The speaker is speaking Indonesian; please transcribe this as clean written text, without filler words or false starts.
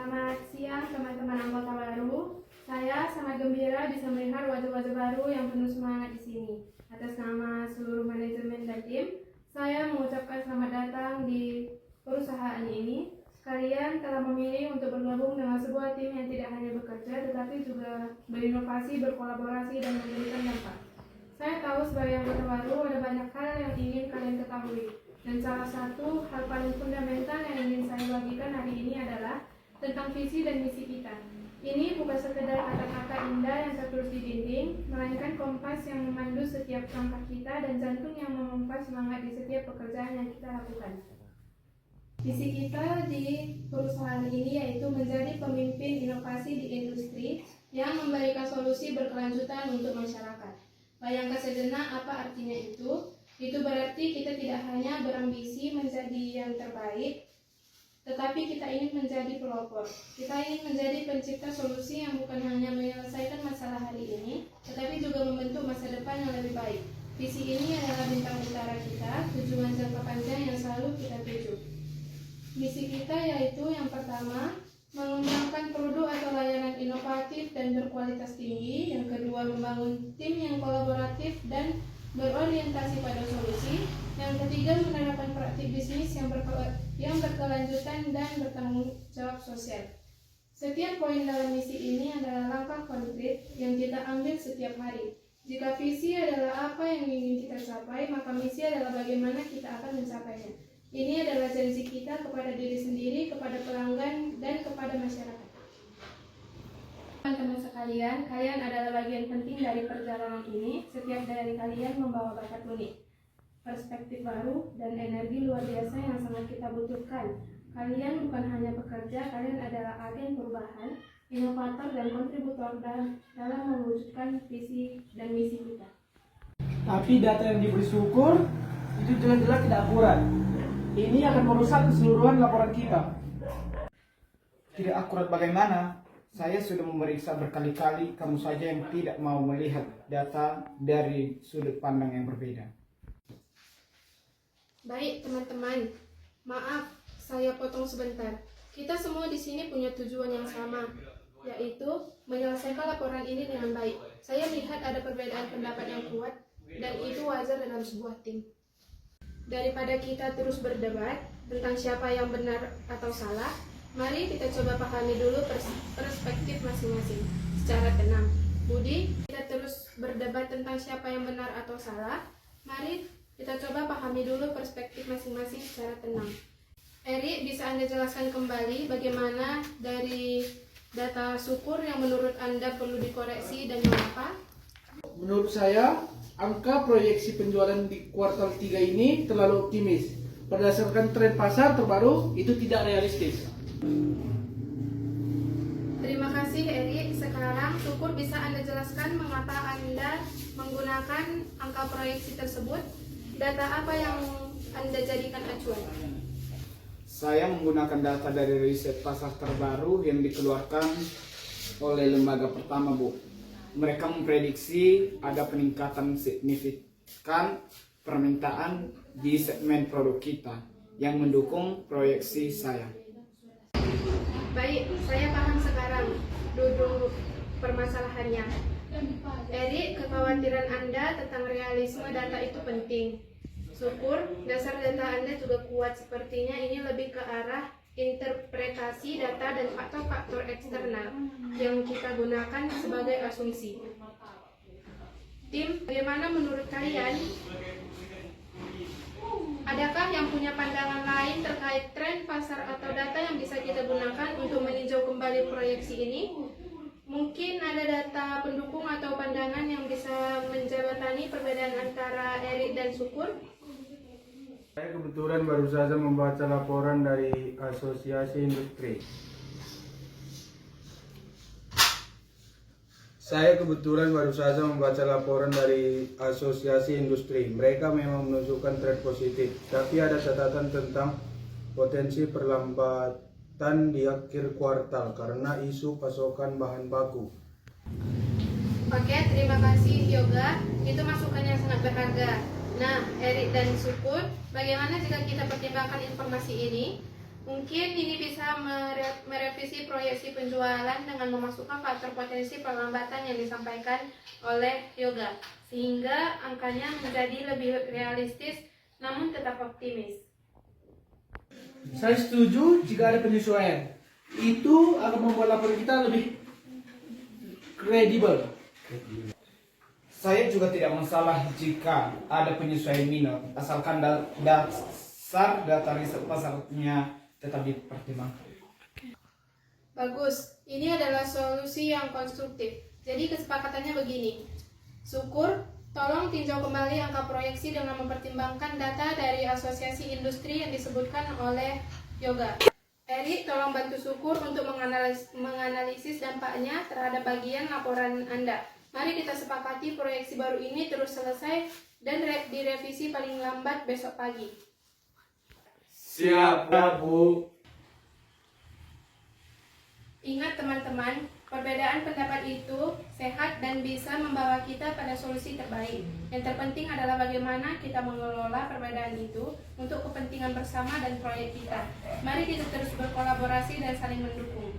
Selamat siang teman-teman anggota baru. Saya sangat gembira bisa melihat wajah-wajah baru yang penuh semangat di sini. Atas nama seluruh manajemen dan tim, saya mengucapkan selamat datang di perusahaan ini. Kalian telah memilih untuk bergabung dengan sebuah tim yang tidak hanya bekerja, tetapi juga berinovasi, berkolaborasi, dan memberikan dampak. Saya tahu sebagai anggota baru ada banyak hal yang ingin kalian ketahui. Dan salah satu hal paling fundamental yang ingin saya bagikan hari ini adalah tentang visi dan misi kita. Ini bukan sekedar kata-kata indah yang tertulis di dinding, melainkan kompas yang memandu setiap langkah kita dan jantung yang memompa semangat di setiap pekerjaan yang kita lakukan. Visi kita di perusahaan ini yaitu menjadi pemimpin inovasi di industri yang memberikan solusi berkelanjutan untuk masyarakat. Bayangkan sejenak apa artinya itu. Itu berarti kita tidak hanya berambisi menjadi yang terbaik, tetapi kita ingin menjadi pelopor. Kita ingin menjadi pencipta solusi yang bukan hanya menyelesaikan masalah hari ini, tetapi juga membentuk masa depan yang lebih baik. Visi ini adalah bintang utara kita, tujuan jangka panjang yang selalu kita tuju. Misi kita yaitu yang pertama, mengembangkan produk atau layanan inovatif dan berkualitas tinggi. Yang kedua, membangun tim yang kolaboratif dan berorientasi pada solusi. Yang ketiga, menerapkan praktik bisnis yang berkelanjutan dan bertanggung jawab sosial. Setiap poin dalam misi ini adalah langkah konkret yang kita ambil setiap hari. Jika visi adalah apa yang ingin kita capai, maka misi adalah bagaimana kita akan mencapainya. Ini adalah janji kita kepada diri sendiri, kepada pelanggan, dan kepada masyarakat. Teman-teman sekalian, kalian adalah bagian penting dari perjalanan ini. Setiap dari kalian membawa bakat unik, perspektif baru, dan energi luar biasa yang sangat kita butuhkan. Kalian bukan hanya pekerja, kalian adalah agen perubahan, inovator, dan kontributor dalam mewujudkan visi dan misi kita. Tapi data yang diberi syukur itu jelas-jelas tidak akurat. Ini akan merusak keseluruhan laporan kita. Tidak akurat bagaimana? Saya sudah memeriksa berkali-kali, kamu saja yang tidak mau melihat data dari sudut pandang yang berbeda. Baik teman-teman, maaf saya potong sebentar. Kita semua di sini punya tujuan yang sama, yaitu menyelesaikan laporan ini dengan baik. Saya melihat ada perbedaan pendapat yang kuat, dan itu wajar dalam sebuah tim. Daripada kita terus berdebat tentang siapa yang benar atau salah, mari kita coba pahami dulu perspektif masing-masing secara tenang. Budi, kita terus berdebat tentang siapa yang benar atau salah. Mari kita coba pahami dulu perspektif masing-masing secara tenang. Eri, bisa Anda jelaskan kembali bagaimana dari data syukur yang menurut Anda perlu dikoreksi dan mengapa? Menurut saya, angka proyeksi penjualan di kuartal 3 ini terlalu optimis. Berdasarkan tren pasar terbaru, itu tidak realistis. Terima kasih Eri. Sekarang syukur bisa Anda jelaskan mengapa Anda menggunakan angka proyeksi tersebut. Data apa yang Anda jadikan acuan? Saya menggunakan data dari riset pasar terbaru yang dikeluarkan oleh lembaga pertama, Bu. Mereka memprediksi ada peningkatan signifikan permintaan di segmen produk kita yang mendukung proyeksi saya. Baik, saya paham sekarang duduk permasalahannya. Eri, kekhawatiran Anda tentang realisme data itu penting. Syukur, dasar data Anda juga kuat. Sepertinya ini lebih ke arah interpretasi data dan faktor-faktor eksternal yang kita gunakan sebagai asumsi. Tim, bagaimana menurut kalian? Adakah yang punya pandangan lain terkait tren pasar atau data yang bisa kita gunakan untuk meninjau kembali proyeksi ini? Mungkin ada data pendukung atau pandangan yang bisa menjembatani perbedaan antara Erik dan Syukur? Saya kebetulan baru saja membaca laporan dari Asosiasi Industri. Mereka memang menunjukkan tren positif, tapi ada catatan tentang potensi perlambatan di akhir kuartal karena isu pasokan bahan baku. Oke, terima kasih Yoga. Itu masukan yang sangat berharga. Nah, Erik dan Syukur, bagaimana jika kita pertimbangkan informasi ini? Mungkin ini bisa merevisi proyeksi penjualan dengan memasukkan faktor potensi perlambatan yang disampaikan oleh Yoga, sehingga angkanya menjadi lebih realistis namun tetap optimis. Saya setuju jika ada penyesuaian. Itu akan membuat laporan kita lebih kredibel. Saya juga tidak masalah jika ada penyesuaian minor, asalkan dasar data riset pasarnya tetap dipertimbangkan. Bagus, ini adalah solusi yang konstruktif. Jadi kesepakatannya begini. Syukur, tolong tinjau kembali angka proyeksi dengan mempertimbangkan data dari asosiasi industri yang disebutkan oleh Yoga. Eri, tolong bantu Syukur untuk menganalisis dampaknya terhadap bagian laporan Anda. Mari kita sepakati proyeksi baru ini terus selesai dan direvisi paling lambat besok pagi. Siap, Bu. Ingat teman-teman, perbedaan pendapat itu sehat dan bisa membawa kita pada solusi terbaik. Yang terpenting adalah bagaimana kita mengelola perbedaan itu untuk kepentingan bersama dan proyek kita. Mari kita terus berkolaborasi dan saling mendukung.